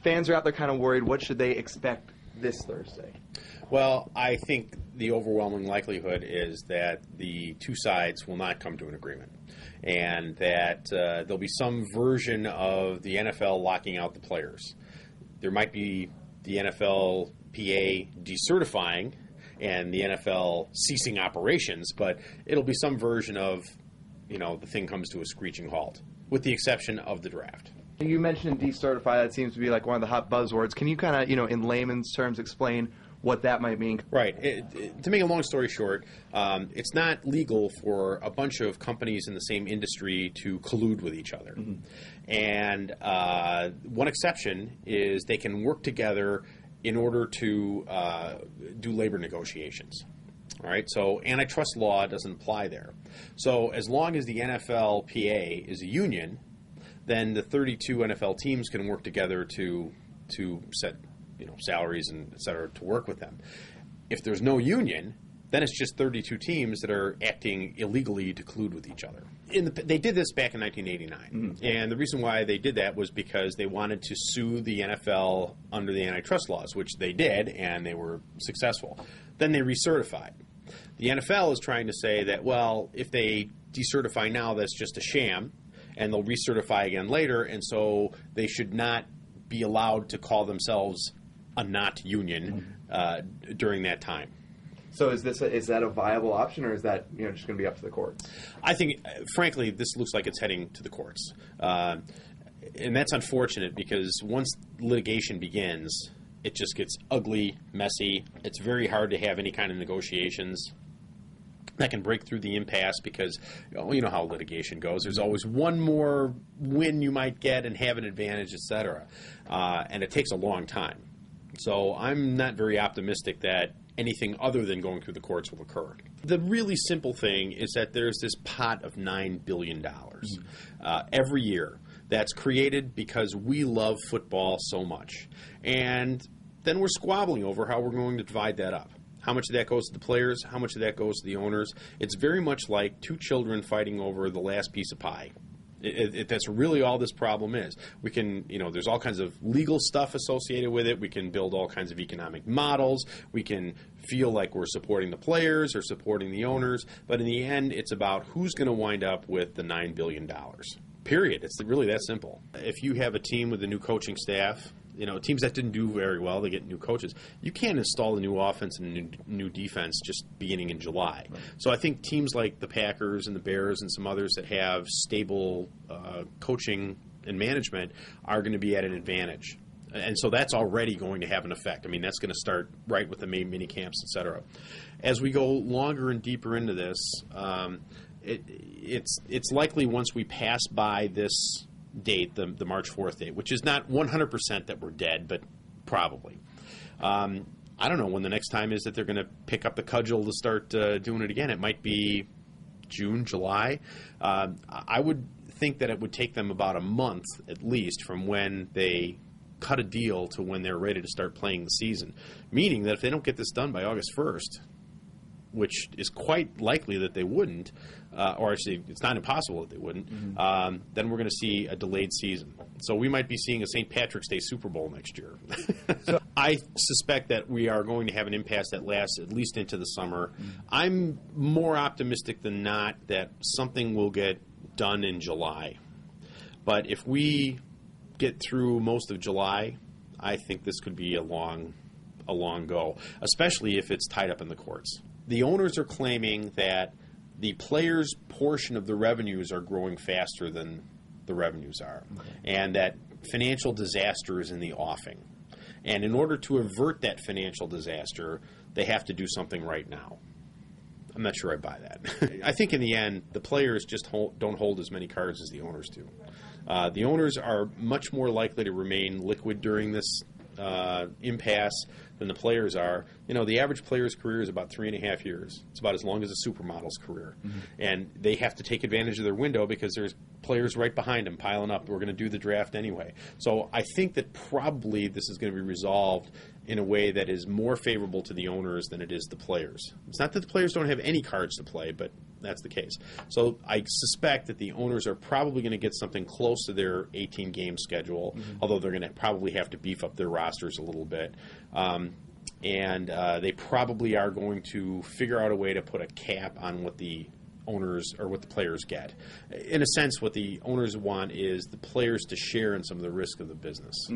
fans are out there kind of worried. What should they expect this Thursday? Well, I think the overwhelming likelihood is that the two sides will not come to an agreement, and that there'll be some version of the NFL locking out the players. There might be the NFLPA decertifying and the NFL ceasing operations, but it'll be some version of, the thing comes to a screeching halt, with the exception of the draft. You mentioned decertify. That seems to be like one of the hot buzzwords. Can you kind of, in layman's terms, explain what that might mean? Right. To make a long story short, it's not legal for a bunch of companies in the same industry to collude with each other. Mm-hmm. And one exception is they can work together in order to do labor negotiations. All right, so antitrust law doesn't apply there. So as long as the NFLPA is a union, then the 32 NFL teams can work together to set salaries and et cetera to work with them. If there's no union, then it's just 32 teams that are acting illegally to collude with each other. They did this back in 1989, mm-hmm. and the reason why they did that was because they wanted to sue the NFL under the antitrust laws, which they did, and they were successful. Then they recertified. The NFL is trying to say that, well, if they decertify now, that's just a sham, and they'll recertify again later, and so they should not be allowed to call themselves a not union during that time. So is that a viable option, or is that just going to be up to the courts? I think, frankly, this looks like it's heading to the courts, and that's unfortunate because once litigation begins, it just gets ugly, messy. It's very hard to have any kind of negotiations that can break through the impasse because you know how litigation goes. There's always one more win you might get and have an advantage, et cetera, and it takes a long time. So I'm not very optimistic that anything other than going through the courts will occur. The really simple thing is that there's this pot of $9 billion every year that's created because we love football so much. And then we're squabbling over how we're going to divide that up. How much of that goes to the players? How much of that goes to the owners? It's very much like two children fighting over the last piece of pie. That's really all this problem is. We can, there's all kinds of legal stuff associated with it. We can build all kinds of economic models. We can feel like we're supporting the players or supporting the owners. But in the end, it's about who's going to wind up with the $9 billion. Period. It's really that simple. If you have a team with a new coaching staff, teams that didn't do very well, they get new coaches. You can't install a new offense and a new defense just beginning in July. Right. So I think teams like the Packers and the Bears and some others that have stable coaching and management are going to be at an advantage. And so that's already going to have an effect. I mean, that's going to start right with the main mini camps, et cetera. As we go longer and deeper into this, it's likely once we pass by this date, the March 4th date, which is not 100% that we're dead, but probably. I don't know when the next time is that they're going to pick up the cudgel to start doing it again. It might be June, July. I would think that it would take them about a month at least from when they cut a deal to when they're ready to start playing the season, meaning that if they don't get this done by August 1st, which is quite likely that they wouldn't, or actually it's not impossible that they wouldn't, then we're going to see a delayed season. So we might be seeing a St. Patrick's Day Super Bowl next year. So I suspect that we are going to have an impasse that lasts at least into the summer. I'm more optimistic than not that something will get done in July. But if we get through most of July, I think this could be a long go, especially if it's tied up in the courts. The owners are claiming that the players' portion of the revenues are growing faster than the revenues are, and that financial disaster is in the offing. And in order to avert that financial disaster, they have to do something right now. I'm not sure I buy that. I think in the end, the players just don't hold as many cards as the owners do. The owners are much more likely to remain liquid during this impasse than the players are. The average player's career is about 3.5 years. It's about as long as a supermodel's career. And they have to take advantage of their window because there's players right behind them piling up. We're going to do the draft anyway. So I think that probably this is going to be resolved in a way that is more favorable to the owners than it is the players. It's not that the players don't have any cards to play, but that's the case. So I suspect that the owners are probably going to get something close to their 18-game schedule, although they're going to probably have to beef up their rosters a little bit. And they probably are going to figure out a way to put a cap on what the owners or what the players get. In a sense, what the owners want is the players to share in some of the risk of the business.